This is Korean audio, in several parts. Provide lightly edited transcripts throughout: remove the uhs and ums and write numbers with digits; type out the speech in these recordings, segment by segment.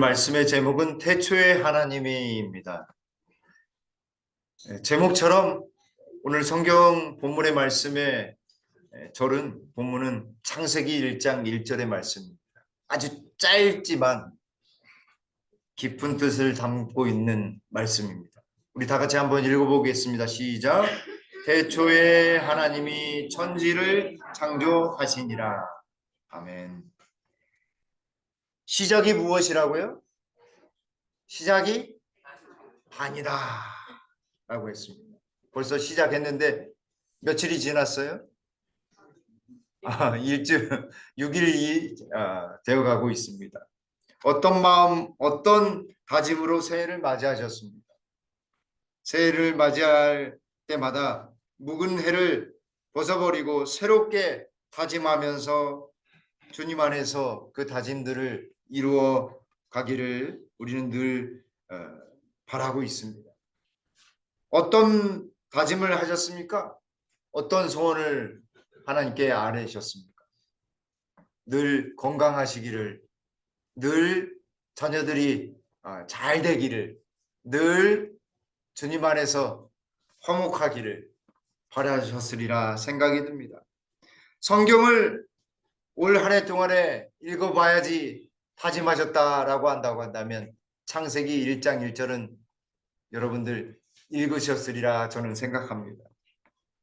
말씀의 제목은 태초에 하나님이입니다. 제목처럼 오늘 성경 본문의 말씀의 본문은 창세기 1장 1절의 말씀입니다. 아주 짧지만 깊은 뜻을 담고 있는 말씀입니다. 우리 다 같이 한번 읽어보겠습니다. 시작. 태초에 하나님이 천지를 창조하시니라. 아멘. 시작이 무엇이라고요? 시작이 반이다 라고 했습니다. 벌써 시작했는데 며칠이 지났어요? 일주일, 6일이 되어가고 있습니다. 어떤 마음, 어떤 다짐으로 새해를 맞이하셨습니까? 새해를 맞이할 때마다 묵은 해를 벗어버리고 새롭게 다짐하면서 주님 안에서 그 다짐들을 이루어 가기를 우리는 늘 바라고 있습니다. 어떤 다짐을 하셨습니까? 어떤 소원을 하나님께 아뢰셨습니까? 늘 건강하시기를, 늘 자녀들이 잘 되기를, 늘 주님 안에서 화목하기를 바라셨으리라 생각이 듭니다. 성경을 올 한 해 동안에 읽어봐야지 다짐하셨다라고 한다면 창세기 1장 1절은 여러분들 읽으셨으리라 저는 생각합니다.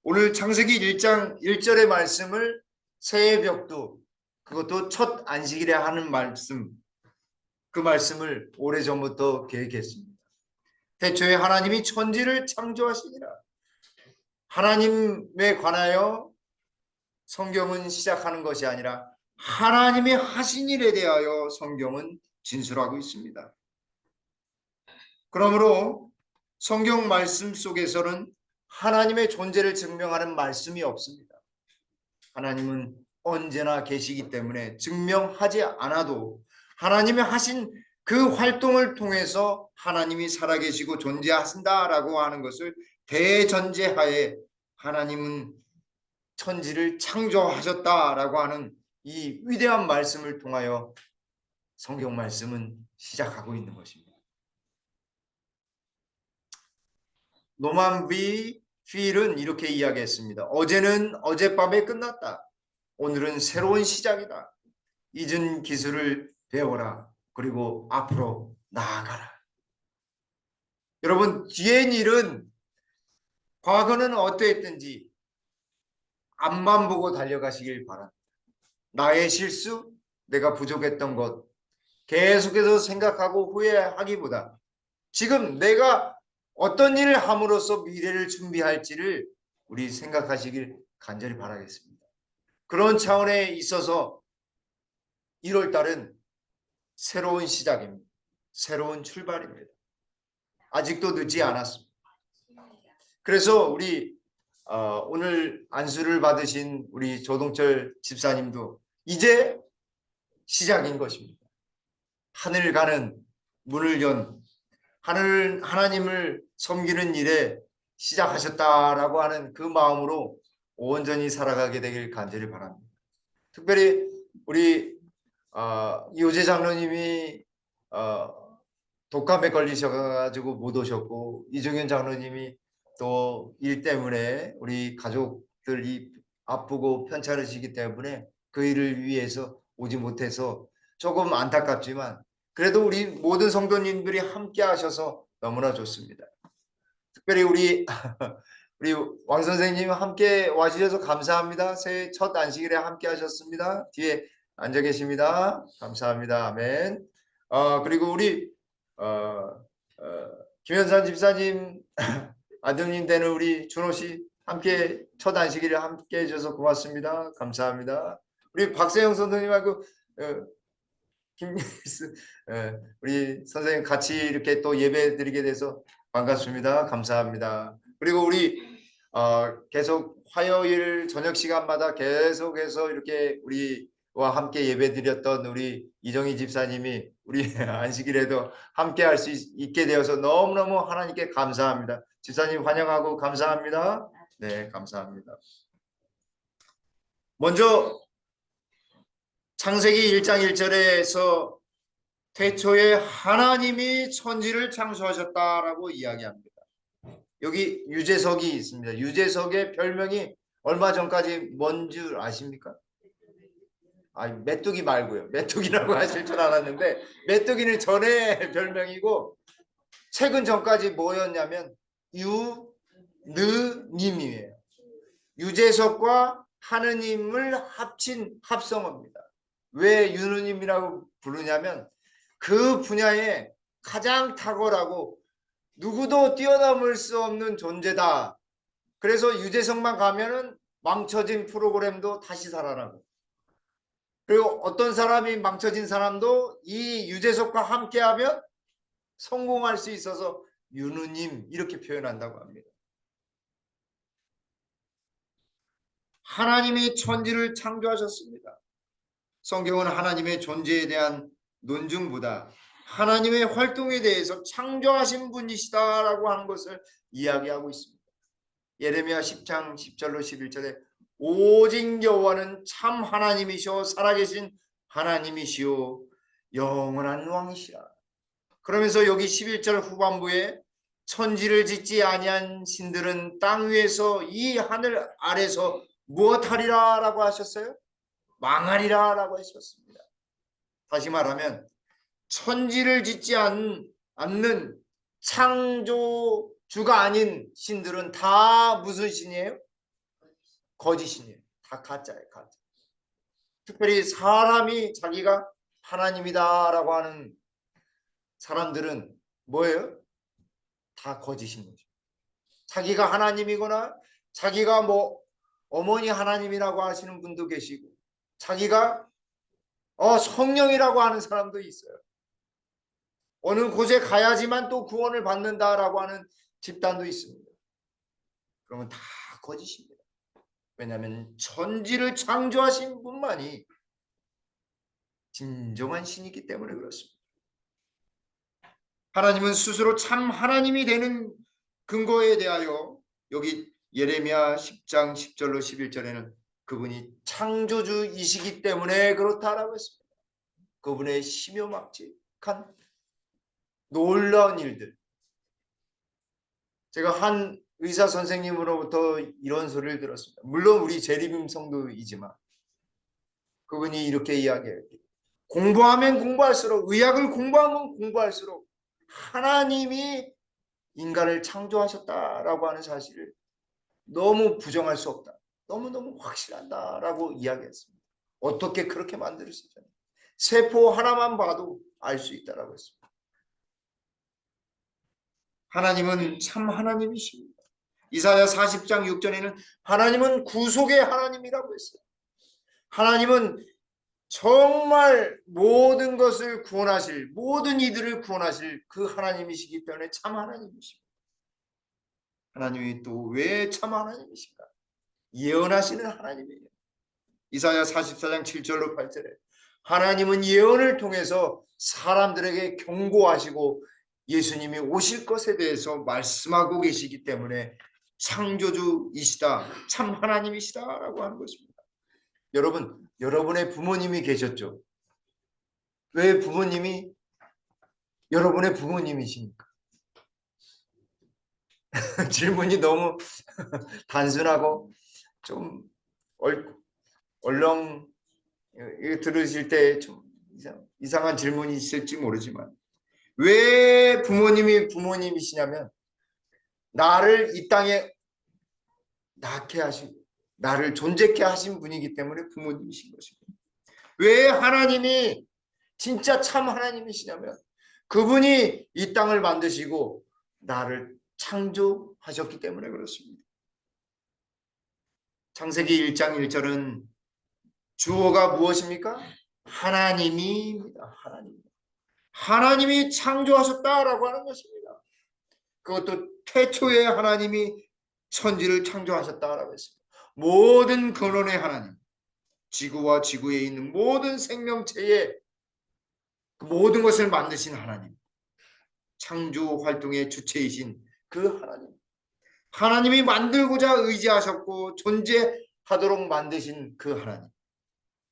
오늘 창세기 1장 1절의 말씀을 새해 벽두, 그것도 첫 안식일에 하는 말씀, 그 말씀을 오래전부터 계획했습니다. 태초에 하나님이 천지를 창조하시니라. 하나님에 관하여 성경은 시작하는 것이 아니라 하나님이 하신 일에 대하여 성경은 진술하고 있습니다. 그러므로 성경 말씀 속에서는 하나님의 존재를 증명하는 말씀이 없습니다. 하나님은 언제나 계시기 때문에 증명하지 않아도 하나님이 하신 그 활동을 통해서 하나님이 살아계시고 존재하신다라고 하는 것을 대전제하에 하나님은 천지를 창조하셨다라고 하는 이 위대한 말씀을 통하여 성경 말씀은 시작하고 있는 것입니다. 노만 필은 이렇게 이야기했습니다. 어제는 어젯밤에 끝났다. 오늘은 새로운 시작이다. 잊은 기술을 배워라. 그리고 앞으로 나아가라. 여러분, 뒤엔 일은 과거는 어떠했든지 앞만 보고 달려가시길 바랍니다. 나의 실수, 내가 부족했던 것 계속해서 생각하고 후회하기보다 지금 내가 어떤 일을 함으로써 미래를 준비할지를 우리 생각하시길 간절히 바라겠습니다. 그런 차원에 있어서 1월 달은 새로운 시작입니다. 새로운 출발입니다. 아직도 늦지 않았습니다. 그래서 우리 오늘 안수를 받으신 우리 조동철 집사님도 이제 시작인 것입니다. 하늘 가는 문을 연 하나님을 섬기는 일에 시작하셨다라고 하는 그 마음으로 온전히 살아가게 되길 간절히 바랍니다. 특별히 우리 이호재 장로님이 독감에 걸리셔가지고 못 오셨고 이종현 장로님이 또 일 때문에 우리 가족들이 아프고 편찮으시기 때문에 그 일을 위해서 오지 못해서 조금 안타깝지만 그래도 우리 모든 성도님들이 함께 하셔서 너무나 좋습니다. 특별히 우리 왕 선생님 함께 와주셔서 감사합니다. 새해 첫 안식일에 함께 하셨습니다. 뒤에 앉아 계십니다. 감사합니다. 아멘. 그리고 우리 김현산 집사님 아드님 되는 우리 준호 씨 함께 첫 안식일에 함께 해주셔서 고맙습니다. 감사합니다. 우리 박세영 선생님하고 김예스 우리 선생님 같이 이렇게 또 예배 드리게 돼서 반갑습니다. 감사합니다. 그리고 우리 계속 화요일 저녁 시간마다 계속해서 이렇게 우리와 함께 예배 드렸던 우리 이정희 집사님이 우리 안식일에도 함께 할 수 있게 되어서 너무너무 하나님께 감사합니다. 집사님 환영하고 감사합니다. 네, 감사합니다. 먼저 창세기 1장 1절에서 태초에 하나님이 천지를 창조하셨다라고 이야기합니다. 여기 유재석이 있습니다. 유재석의 별명이 얼마 전까지 뭔 줄 아십니까? 메뚜기 말고요. 메뚜기라고 하실 줄 알았는데 메뚜기는 전에 별명이고 최근 전까지 뭐였냐면 유느님이에요. 유재석과 하느님을 합친 합성어입니다. 왜 유느님이라고 부르냐면 그 분야에 가장 탁월하고 누구도 뛰어넘을 수 없는 존재다. 그래서 유재석만 가면은 망쳐진 프로그램도 다시 살아나고, 그리고 어떤 사람이 망쳐진 사람도 이 유재석과 함께하면 성공할 수 있어서 유느님 이렇게 표현한다고 합니다. 하나님이 천지를 창조하셨습니다. 성경은 하나님의 존재에 대한 논증보다 하나님의 활동에 대해서 창조하신 분이시다라고 하는 것을 이야기하고 있습니다. 예레미야 10장 10절로 11절에 오직 여호와는 참 하나님이시오 살아계신 하나님이시오 영원한 왕이시라. 그러면서 여기 11절 후반부에 천지를 짓지 아니한 신들은 땅 위에서 이 하늘 아래서 무엇하리라 라고 하셨어요? 망하리라 라고 하셨습니다. 다시 말하면 천지를 짓지 않는 창조주가 아닌 신들은 다 무슨 신이에요? 거짓신이에요. 다 가짜예요. 가짜. 특별히 사람이 자기가 하나님이다라고 하는 사람들은 뭐예요? 다 거짓인 거죠. 자기가 하나님이거나 자기가 뭐 어머니 하나님이라고 하시는 분도 계시고 자기가 성령이라고 하는 사람도 있어요. 어느 곳에 가야지만 또 구원을 받는다라고 하는 집단도 있습니다. 그러면 다 거짓입니다. 왜냐하면 천지를 창조하신 분만이 진정한 신이기 때문에 그렇습니다. 하나님은 스스로 참 하나님이 되는 근거에 대하여 여기 예레미야 10장 10절로 11절에는 그분이 창조주이시기 때문에 그렇다라고 했습니다. 그분의 심요막직한 놀라운 일들. 제가 한 의사 선생님으로부터 이런 소리를 들었습니다. 물론 우리 재림 성도이지만 그분이 이렇게 이야기해요. 공부하면 공부할수록 의학을 공부하면 공부할수록 하나님이 인간을 창조하셨다라고 하는 사실을 너무 부정할 수 없다. 너무너무 확실하다라고 이야기했습니다. 어떻게 그렇게 만들 수 있잖아요. 세포 하나만 봐도 알 수 있다라고 했습니다. 하나님은 참 하나님이십니다. 이사야 40장 6절에는 하나님은 구속의 하나님이라고 했어요. 하나님은 정말 모든 것을 구원하실, 모든 이들을 구원하실 그 하나님이시기 때문에 참 하나님이십니다. 하나님이 또 왜 참 하나님이신가? 예언하시는 하나님이에요. 이사야 44장 7절로 8절에 하나님은 예언을 통해서 사람들에게 경고하시고 예수님이 오실 것에 대해서 말씀하고 계시기 때문에 창조주이시다, 참 하나님이시다라고 하는 것입니다. 여러분, 여러분의 부모님이 계셨죠? 왜 부모님이 여러분의 부모님이십니까? 질문이 너무 단순하고 좀 얼렁 들으실 때 좀 이상한 질문이 있을지 모르지만 왜 부모님이 부모님이시냐면 나를 이 땅에 낳게 하시고 나를 존재케 하신 분이기 때문에 부모님이신 것입니다. 왜 하나님이 진짜 참 하나님이시냐면 그분이 이 땅을 만드시고 나를 창조하셨기 때문에 그렇습니다. 창세기 1장 1절은 주어가 무엇입니까? 하나님입니다. 하나님이 창조하셨다라고 하는 것입니다. 그것도 태초에 하나님이 천지를 창조하셨다라고 했습니다. 모든 근원의 하나님, 지구와 지구에 있는 모든 생명체의 모든 것을 만드신 하나님, 창조 활동의 주체이신 그 하나님, 하나님이 만들고자 의지하셨고 존재하도록 만드신 그 하나님,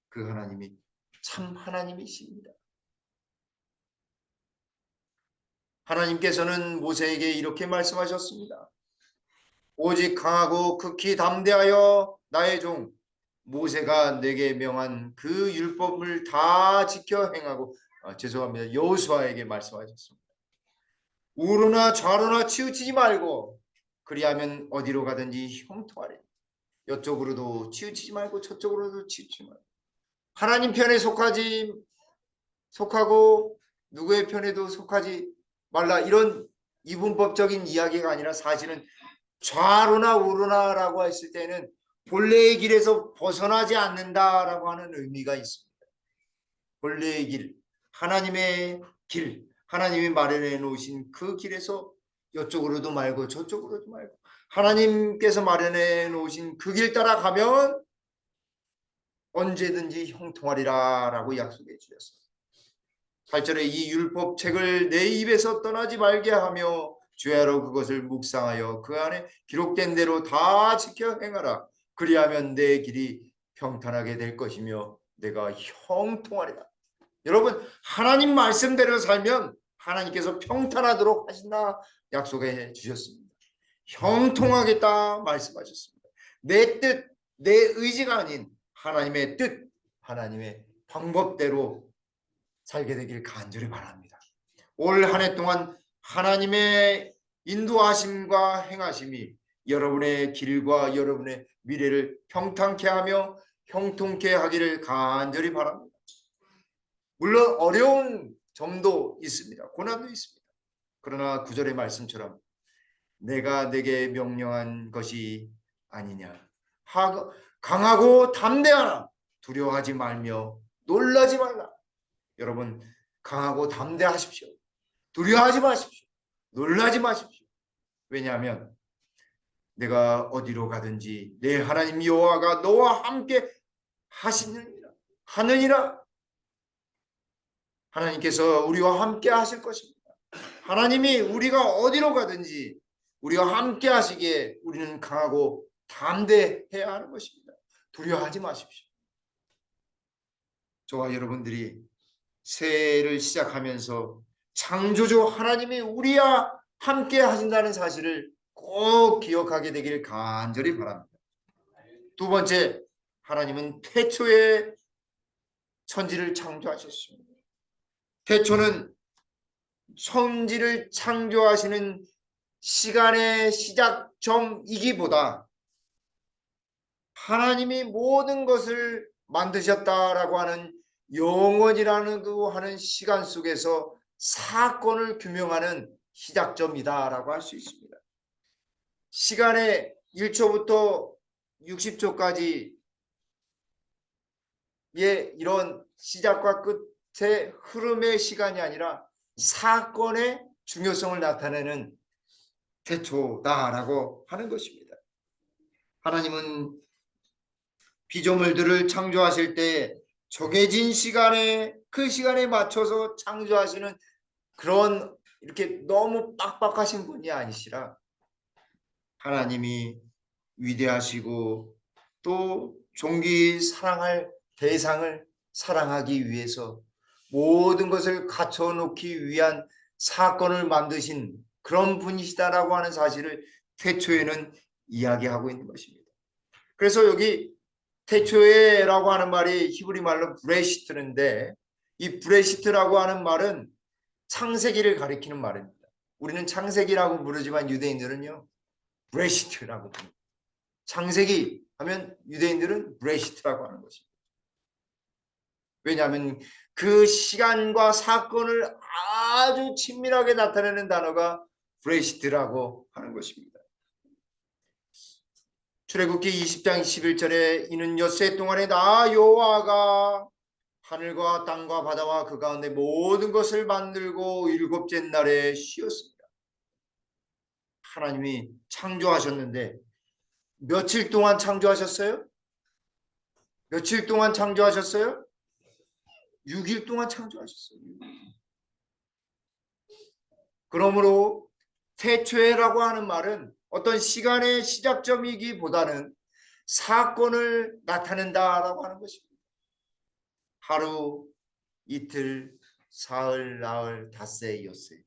그 하나님이 참 하나님이십니다. 하나님께서는 모세에게 이렇게 말씀하셨습니다. 오직 강하고 극히 담대하여 나의 종 모세가 내게 명한 그 율법을 다 지켜 행하고 죄송합니다. 여호수아에게 말씀하셨습니다. 우로나 좌로나 치우치지 말고 그리하면 어디로 가든지 형통하리. 이쪽으로도 치우치지 말고 저쪽으로도 치우치지 말고 하나님 편에 속하고 누구의 편에도 속하지 말라. 이런 이분법적인 이야기가 아니라 사실은 좌로나 우로나라고 했을 때는 본래의 길에서 벗어나지 않는다라고 하는 의미가 있습니다. 본래의 길, 하나님의 길, 하나님이 마련해 놓으신 그 길에서 이쪽으로도 말고 저쪽으로도 말고 하나님께서 마련해 놓으신 그 길 따라 가면 언제든지 형통하리라 라고 약속해 주셨습니다. 8절에 이 율법책을 내 입에서 떠나지 말게 하며 주야로 그것을 묵상하여 그 안에 기록된 대로 다 지켜 행하라. 그리하면 내 길이 평탄하게 될 것이며 내가 형통하리라. 여러분, 하나님 말씀대로 살면 하나님께서 평탄하도록 하신다 약속해 주셨습니다. 형통하겠다 말씀하셨습니다. 내 뜻, 내 의지가 아닌 하나님의 뜻, 하나님의 방법대로 살게 되길 간절히 바랍니다. 올 한 해 동안 하나님의 인도하심과 행하심이 여러분의 길과 여러분의 미래를 평탄케 하며 형통케 하기를 간절히 바랍니다. 물론 어려운 점도 있습니다. 고난도 있습니다. 그러나 9절의 말씀처럼 내가 내게 명령한 것이 아니냐. 강하고 담대하라. 두려워하지 말며 놀라지 말라. 여러분, 강하고 담대하십시오. 두려워하지 마십시오. 놀라지 마십시오. 왜냐하면 내가 어디로 가든지 내 하나님 여호와가 너와 함께 하느니라. 하나님께서 우리와 함께 하실 것입니다. 하나님이 우리가 어디로 가든지 우리와 함께 하시기에 우리는 강하고 담대해야 하는 것입니다. 두려워하지 마십시오. 저와 여러분들이 새해를 시작하면서 창조주 하나님이 우리와 함께 하신다는 사실을 꼭 기억하게 되기를 간절히 바랍니다. 두 번째, 하나님은 태초에 천지를 창조하셨습니다. 태초는 천지를 창조하시는 시간의 시작점이기보다 하나님이 모든 것을 만드셨다라고 하는 영원이라고 하는 시간 속에서 사건을 규명하는 시작점이다라고 할 수 있습니다. 시간의 1초부터 60초까지의 이런 시작과 끝의 흐름의 시간이 아니라 사건의 중요성을 나타내는 태초다라고 하는 것입니다. 하나님은 피조물들을 창조하실 때 정해진 시간에 그 시간에 맞춰서 창조하시는 그런 이렇게 너무 빡빡하신 분이 아니시라 하나님이 위대하시고 또 존귀 사랑할 대상을 사랑하기 위해서 모든 것을 갖춰놓기 위한 사건을 만드신 그런 분이시다라고 하는 사실을 태초에는 이야기하고 있는 것입니다. 그래서 여기 태초에라고 하는 말이 히브리 말로 브레시트인데 이 브레시트라고 하는 말은 창세기를 가리키는 말입니다. 우리는 창세기라고 부르지만 유대인들은요 브레시트라고 부릅니다. 창세기 하면 유대인들은 브레시트라고 하는 것입니다. 왜냐하면 그 시간과 사건을 아주 친밀하게 나타내는 단어가 브레시트라고 하는 것입니다. 출애굽기 20장 11절에 이는 엿새 동안에 나 여호와가 하늘과 땅과 바다와 그 가운데 모든 것을 만들고 일곱째 날에 쉬었습니다. 하나님이 창조하셨는데 며칠 동안 창조하셨어요? 며칠 동안 창조하셨어요? 6일 동안 창조하셨어요. 그러므로 태초에라고 하는 말은 어떤 시간의 시작점이기보다는 사건을 나타낸다라고 하는 것입니다. 하루, 이틀, 사흘, 나흘, 닷새, 엿새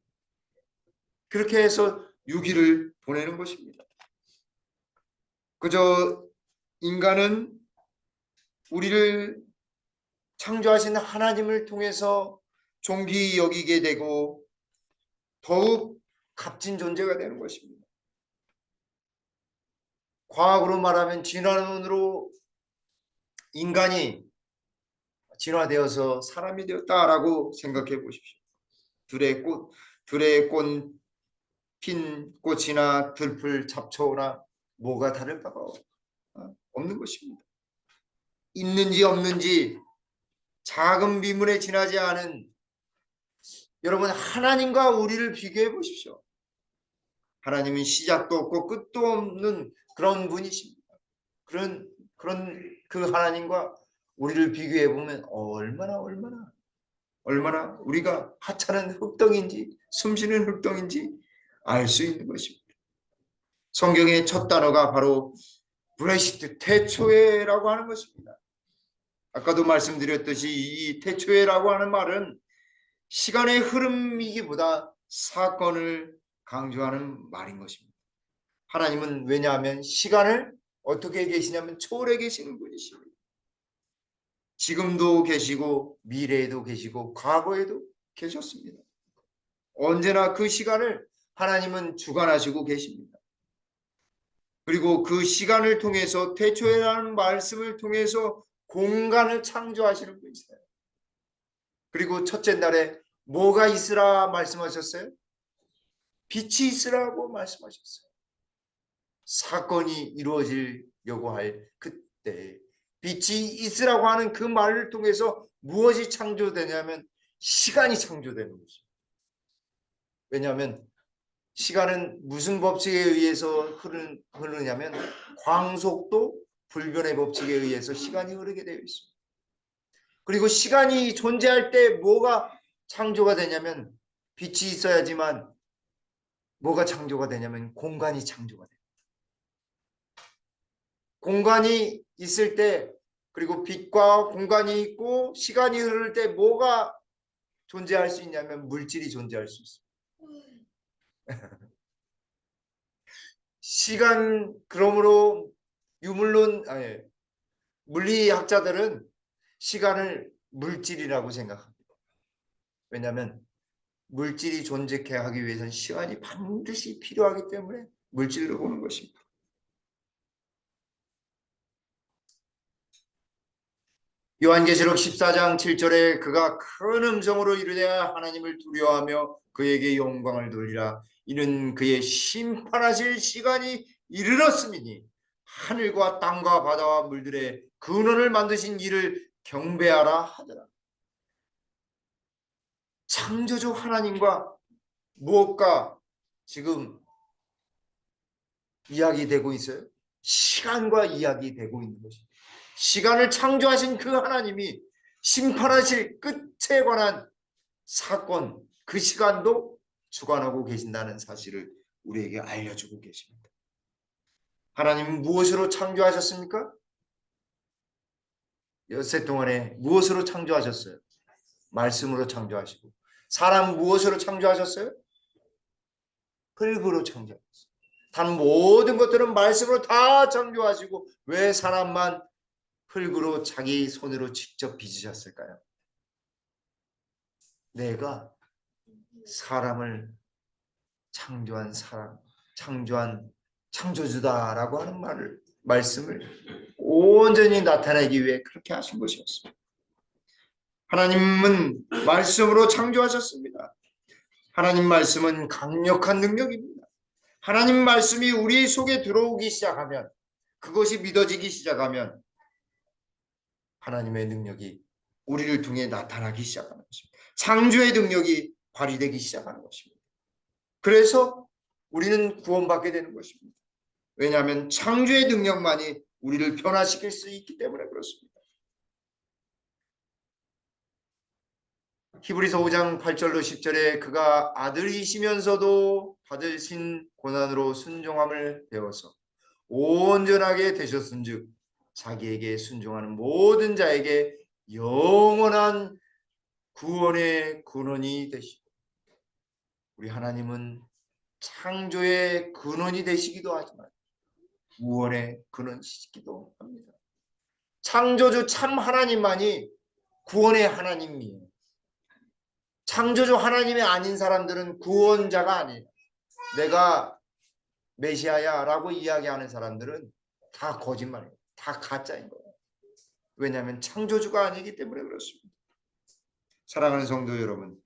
그렇게 해서 유기를 보내는 것입니다. 그저 인간은 우리를 창조하신 하나님을 통해서 존귀 여기게 되고 더욱 값진 존재가 되는 것입니다. 과학으로 말하면 진화론으로 인간이 진화되어서 사람이 되었다라고 생각해 보십시오. 들의 꽃, 핀 꽃이나 들풀 잡초나 뭐가 다를 바가 없는 것입니다. 있는지 없는지 작은 비문에 지나지 않은 여러분, 하나님과 우리를 비교해 보십시오. 하나님은 시작도 없고 끝도 없는 그런 분이십니다. 그런 그 하나님과 우리를 비교해 보면 얼마나 우리가 하찮은 흙덩인지 숨쉬는 흙덩인지 알 수 있는 것입니다. 성경의 첫 단어가 바로 브레시트, 태초에라고 하는 것입니다. 아까도 말씀드렸듯이 이 태초에라고 하는 말은 시간의 흐름이기보다 사건을 강조하는 말인 것입니다. 하나님은 왜냐하면 시간을 어떻게 계시냐면 초월해 계시는 분이십니다. 지금도 계시고 미래에도 계시고 과거에도 계셨습니다. 언제나 그 시간을 하나님은 주관하시고 계십니다. 그리고 그 시간을 통해서 태초에라는 말씀을 통해서 공간을 창조하시는 분이세요. 그리고 첫째 날에 뭐가 있으라 말씀하셨어요? 빛이 있으라고 말씀하셨어요. 사건이 이루어지려고 할 그때 빛이 있으라고 하는 그 말을 통해서 무엇이 창조되냐면 시간이 창조되는 것입니다. 왜냐하면 시간은 무슨 법칙에 의해서 흐르냐면 광속도 불변의 법칙에 의해서 시간이 흐르게 되어 있습니다. 그리고 시간이 존재할 때 뭐가 창조가 되냐면 빛이 있어야지만 뭐가 창조가 되냐면 공간이 창조가 됩니다. 공간이 있을 때 그리고 빛과 공간이 있고 시간이 흐를 때 뭐가 존재할 수 있냐면 물질이 존재할 수 있습니다. 시간 그러므로 물리학자들은 시간을 물질이라고 생각합니다. 왜냐하면 물질이 존재케 하기 위해서는 시간이 반드시 필요하기 때문에 물질로 보는 것입니다. 요한계시록 14장 7절에 그가 큰 음성으로 이르되 하나님을 두려워하며 그에게 영광을 돌리라. 이는 그의 심판하실 시간이 이르렀음이니 하늘과 땅과 바다와 물들의 근원을 만드신 이를 경배하라 하더라. 창조주 하나님과 무엇과 지금 이야기되고 있어요? 시간과 이야기되고 있는 것입니다. 시간을 창조하신 그 하나님이 심판하실 끝에 관한 사건, 그 시간도 주관하고 계신다는 사실을 우리에게 알려주고 계십니다. 하나님은 무엇으로 창조하셨습니까? 엿새 동안에 무엇으로 창조하셨어요? 말씀으로 창조하시고. 사람 무엇으로 창조하셨어요? 흙으로 창조하셨어요. 단 모든 것들은 말씀으로 다 창조하시고 왜 사람만 흙으로 자기 손으로 직접 빚으셨을까요? 내가 사람을 창조한 창조주다라고 하는 말씀을 온전히 나타내기 위해 그렇게 하신 것이었습니다. 하나님은 말씀으로 창조하셨습니다. 하나님 말씀은 강력한 능력입니다. 하나님 말씀이 우리 속에 들어오기 시작하면 그것이 믿어지기 시작하면 하나님의 능력이 우리를 통해 나타나기 시작하는 것입니다. 창조의 능력이 발휘되기 시작하는 것입니다. 그래서 우리는 구원받게 되는 것입니다. 왜냐하면 창조의 능력만이 우리를 변화시킬 수 있기 때문에 그렇습니다. 히브리서 5장 8절로 10절에 그가 아들이시면서도 받으신 고난으로 순종함을 배워서 온전하게 되셨은즉 자기에게 순종하는 모든 자에게 영원한 구원의 근원이 되시고 우리 하나님은 창조의 근원이 되시기도 하지만 구원의 근원이시기도 합니다. 창조주 참 하나님만이 구원의 하나님이에요. 창조주 하나님이 아닌 사람들은 구원자가 아니에요. 내가 메시아야 라고 이야기하는 사람들은 다 거짓말이에요. 다 가짜인 거예요. 왜냐하면 창조주가 아니기 때문에 그렇습니다. 사랑하는 성도 여러분,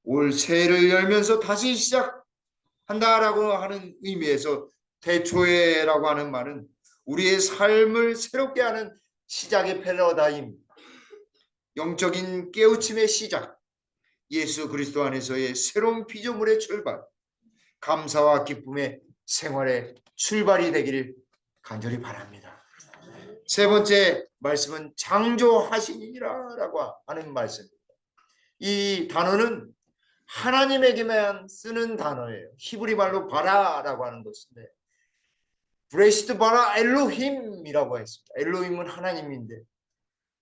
올 새해를 열면서 다시 시작한다라고 하는 의미에서 대초회라고 하는 말은 우리의 삶을 새롭게 하는 시작의 패러다임, 영적인 깨우침의 시작, 예수 그리스도 안에서의 새로운 피조물의 출발, 감사와 기쁨의 생활의 출발이 되기를 간절히 바랍니다. 세 번째 말씀은 창조하시니라라고 하는 말씀. 이 단어는 하나님에게만 쓰는 단어예요. 히브리 말로 바라라고 하는 것인데, 브레시트 바라 엘로힘이라고 했습니다. 엘로힘은 하나님인데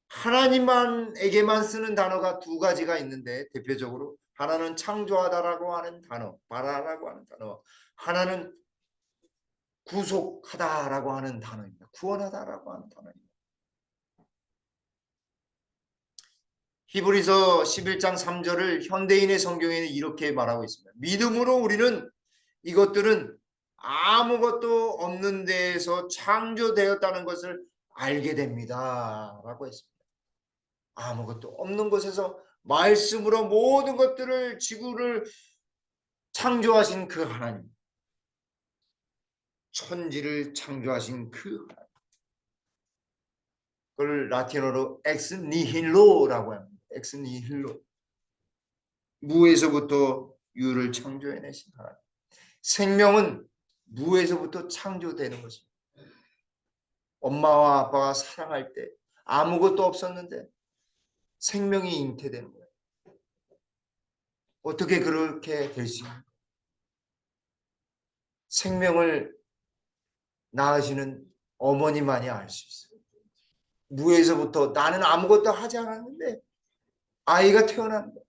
하나님만에게만 쓰는 단어가 두 가지가 있는데, 대표적으로 하나는 창조하다라고 하는 단어, 바라라고 하는 단어, 하나는 구속하다라고 하는 단어입니다. 구원하다라고 하는 단어입니다. 히브리서 11장 3절을 현대인의 성경에는 이렇게 말하고 있습니다. 믿음으로 우리는 이것들은 아무것도 없는 데에서 창조되었다는 것을 알게 됩니다 라고 했습니다. 아무것도 없는 곳에서 말씀으로 모든 것들을, 지구를 창조하신 그 하나님, 천지를 창조하신 그 하나님, 그걸 라틴어로 엑스 니힐로라고 합니다. 엑스 니힐로, 무에서부터 유를 창조해내신 하나님. 생명은 무에서부터 창조되는 것입니다. 엄마와 아빠가 사랑할 때 아무것도 없었는데 생명이 잉태되는 거예요. 어떻게 그렇게 될 수 있는? 생명을 낳으시는 어머니만이 알 수 있어요. 무에서부터 나는 아무것도 하지 않았는데 아이가 태어난 거예요.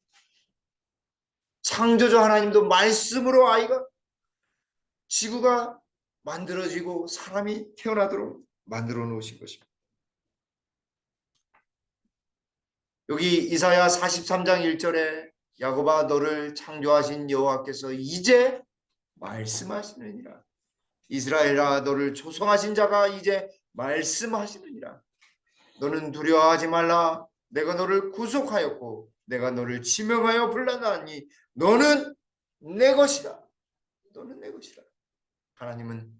창조주 하나님도 말씀으로 아이가, 지구가 만들어지고 사람이 태어나도록 만들어 놓으신 것입니다. 여기 이사야 43장 1절에 야곱아 너를 창조하신 여호와께서 이제 말씀하시느니라. 이스라엘아 너를 조성하신 자가 이제 말씀하시느니라. 너는 두려워하지 말라. 내가 너를 구속하였고 내가 너를 지명하여 불렀나니 너는 내 것이라. 너는 내 것이라. 하나님은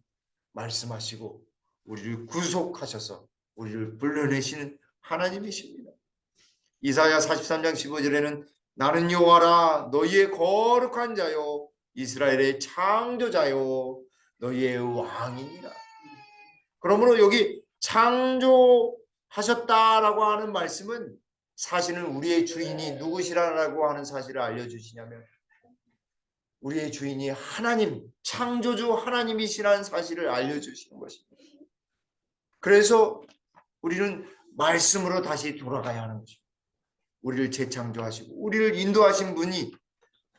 말씀하시고 우리를 구속하셔서 우리를 불러내시는 하나님이십니다. 이사야 43장 15절에는 나는 여호와라 너희의 거룩한 자요 이스라엘의 창조자요 너희의 왕이니라. 그러므로 여기 창조하셨다라고 하는 말씀은 사실은 우리의 주인이 누구시라고 하는 사실을 알려주시냐면, 우리의 주인이 하나님, 창조주 하나님이시라는 사실을 알려주시는 것입니다. 그래서 우리는 말씀으로 다시 돌아가야 하는 것입니다. 우리를 재창조하시고 우리를 인도하신 분이,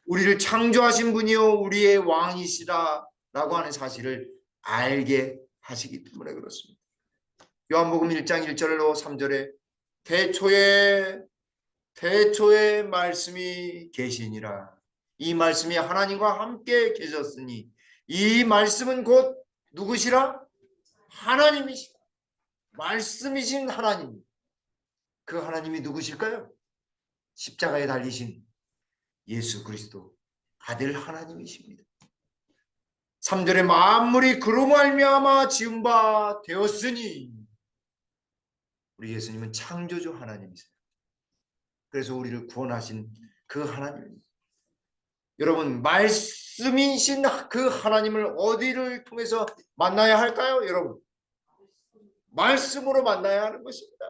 우리를 창조하신 분이요 우리의 왕이시라라고 하는 사실을 알게 하시기 때문에 그렇습니다. 요한복음 1장 1절로 3절에 대초에 말씀이 계시니라. 이 말씀이 하나님과 함께 계셨으니 이 말씀은 곧 누구시라? 하나님이시라. 말씀이신 하나님. 그 하나님이 누구실까요? 십자가에 달리신 예수 그리스도 아들 하나님이십니다. 3절에 만물이 그로 말미암아 지은 바 되었으니, 우리 예수님은 창조주 하나님이세요. 그래서 우리를 구원하신 그 하나님입니다. 여러분, 말씀이신 그 하나님을 어디를 통해서 만나야 할까요? 여러분, 말씀으로 만나야 하는 것입니다.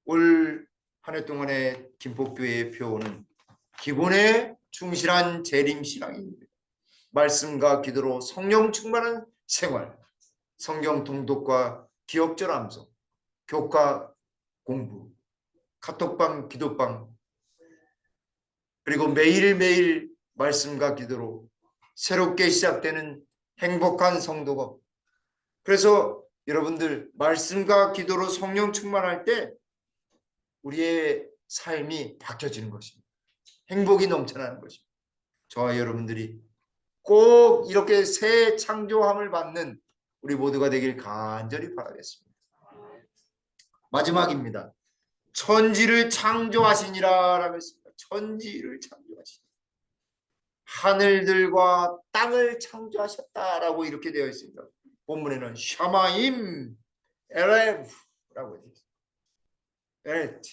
올 한 해 동안의 김포교회의 표어는 기본에 충실한 재림신앙입니다. 말씀과 기도로 성령 충만한 생활, 성경 통독과 기억절 암송, 교과 공부, 카톡방, 기도방, 그리고 매일매일 말씀과 기도로 새롭게 시작되는 행복한 성도가. 그래서 여러분들 말씀과 기도로 성령 충만할 때 우리의 삶이 바뀌어지는 것입니다. 행복이 넘쳐나는 것입니다. 저와 여러분들이 꼭 이렇게 새 창조함을 받는 우리 모두가 되길 간절히 바라겠습니다. 마지막입니다. 천지를 창조하시니라 라고 했습니다. 천지를 창조하시니 하늘들과 땅을 창조하셨다라고 이렇게 되어 있습니다. 본문에는 샤마임 에레프라고 되어 있습니다. 에레트.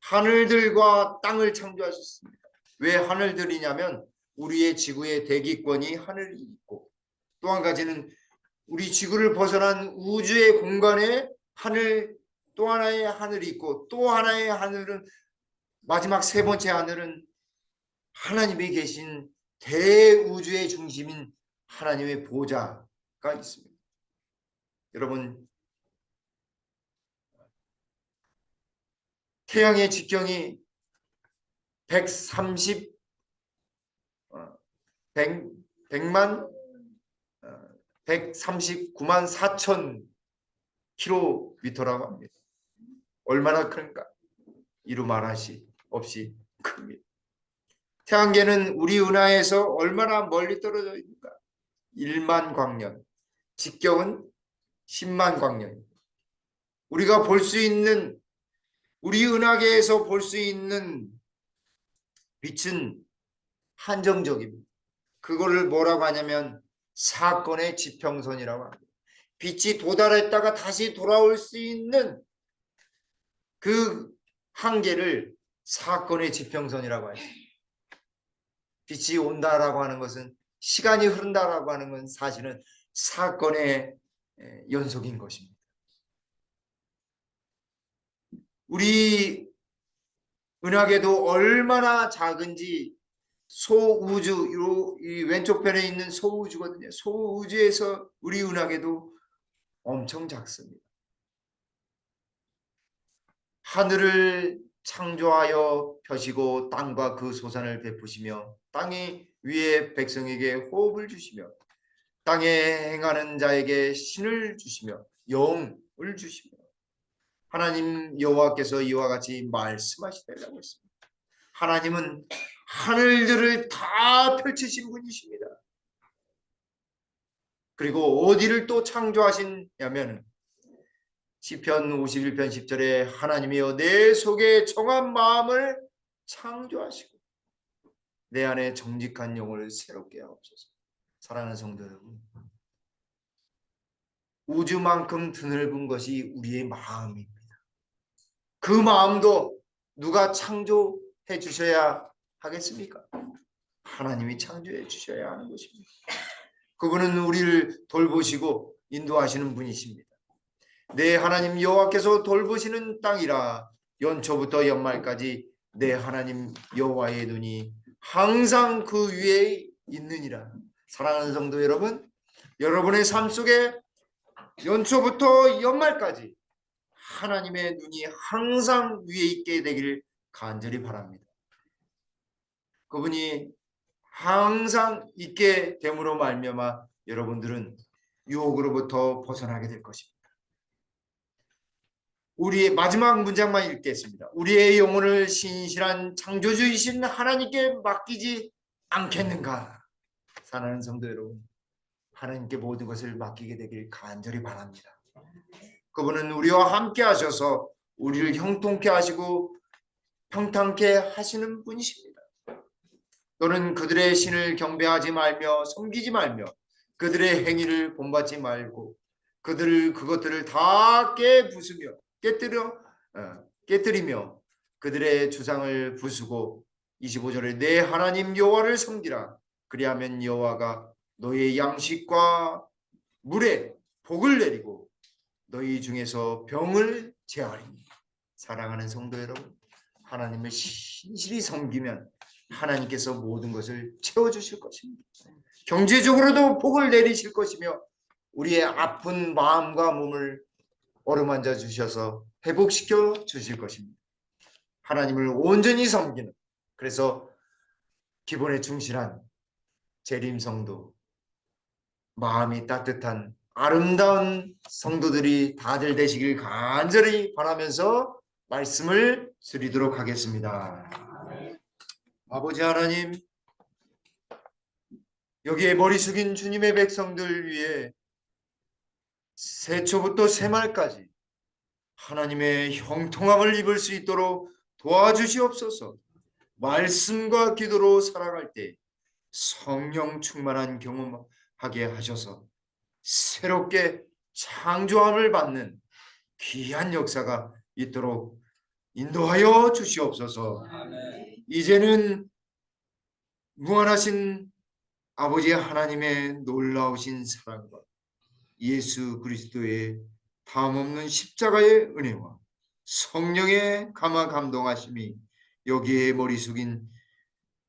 하늘들과 땅을 창조하셨습니다. 왜 하늘들이냐면 우리의 지구의 대기권이 하늘이 있고, 또 한 가지는 우리 지구를 벗어난 우주의 공간에 하늘, 또 하나의 하늘이 있고, 또 하나의 하늘은, 마지막 세 번째 하늘은 하나님이 계신 대우주의 중심인 하나님의 보좌가 있습니다. 여러분, 태양의 직경이 139만 4천 킬로미터라고 합니다. 얼마나 큰가? 이루 말할 수 없이 큽니다. 태양계는 우리 은하에서 얼마나 멀리 떨어져 있는가? 1만 광년, 직경은 10만 광년. 우리가 볼 수 있는, 우리 은하계에서 볼 수 있는 빛은 한정적입니다. 그거를 뭐라고 하냐면 사건의 지평선이라고 합니다. 빛이 도달했다가 다시 돌아올 수 있는 그 한계를 사건의 지평선이라고 하죠. 빛이 온다라고 하는 것은, 시간이 흐른다라고 하는 건 사실은 사건의 연속인 것입니다. 우리 은하계도 얼마나 작은지 소우주, 이 왼쪽 편에 있는 소우주거든요. 소우주에서 우리 은하계도 엄청 작습니다. 하늘을 창조하여 펴시고 땅과 그 소산을 베푸시며 땅이 위에 백성에게 호흡을 주시며 땅에 행하는 자에게 신을 주시며 영을 주시며 하나님 여호와께서 이와 같이 말씀하시더라고 했습니다. 하나님은 하늘들을 다 펼치신 분이십니다. 그리고 어디를 또 창조하시냐면 시편 51편 10절에 하나님이여 내 속에 정한 마음을 창조하시고 내 안에 정직한 영을 새롭게 하옵소서. 사랑하는 성도 여러분, 우주만큼 드넓은 것이 우리의 마음입니다. 그 마음도 누가 창조해 주셔야 하겠습니까? 하나님이 창조해 주셔야 하는 것입니다. 그분은 우리를 돌보시고 인도하시는 분이십니다. 내 하나님 여호와께서 돌보시는 땅이라 연초부터 연말까지 내 하나님 여호와의 눈이 항상 그 위에 있느니라. 사랑하는 성도 여러분, 여러분의 삶 속에 연초부터 연말까지 하나님의 눈이 항상 위에 있게 되기를 간절히 바랍니다. 그분이 항상 있게 됨으로 말미암아 여러분들은 유혹으로부터 벗어나게 될 것입니다. 우리의 마지막 문장만 읽겠습니다. 우리의 영혼을 신실한 창조주이신 하나님께 맡기지 않겠는가? 사랑하는 성도 여러분, 하나님께 모든 것을 맡기게 되길 간절히 바랍니다. 그분은 우리와 함께 하셔서 우리를 형통케 하시고 평탄케 하시는 분이십니다. 너는 그들의 신을 경배하지 말며 섬기지 말며 그들의 행위를 본받지 말고 그것들을 다 깨뜨리며 그들의 주상을 부수고 25절에 내 하나님 여호와를 섬기라. 그리하면 여호와가 너희의 양식과 물에 복을 내리고 너희 중에서 병을 제하리니. 사랑하는 성도 여러분, 하나님을 신실히 섬기면 하나님께서 모든 것을 채워주실 것입니다. 경제적으로도 복을 내리실 것이며 우리의 아픈 마음과 몸을 어루만져 주셔서 회복시켜 주실 것입니다. 하나님을 온전히 섬기는, 그래서 기본에 충실한 재림 성도, 마음이 따뜻한 아름다운 성도들이 다들 되시길 간절히 바라면서 말씀을 드리도록 하겠습니다. 아버지 하나님, 여기에 머리 숙인 주님의 백성들 위해 새초부터 새말까지 하나님의 형통함을 입을 수 있도록 도와주시옵소서. 말씀과 기도로 살아갈 때 성령 충만한 경험하게 하셔서 새롭게 창조함을 받는 귀한 역사가 있도록 인도하여 주시옵소서. 이제는 무한하신 아버지 하나님의 놀라우신 사랑과 예수 그리스도의 다음없는 십자가의 은혜와 성령의 감화 감동하심이 여기에 머리 숙인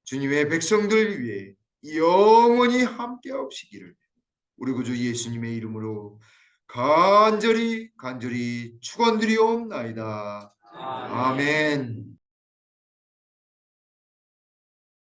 주님의 백성들 위해 영원히 함께 하시기를 우리 구주 예수님의 이름으로 간절히 축원드리옵나이다. 아멘.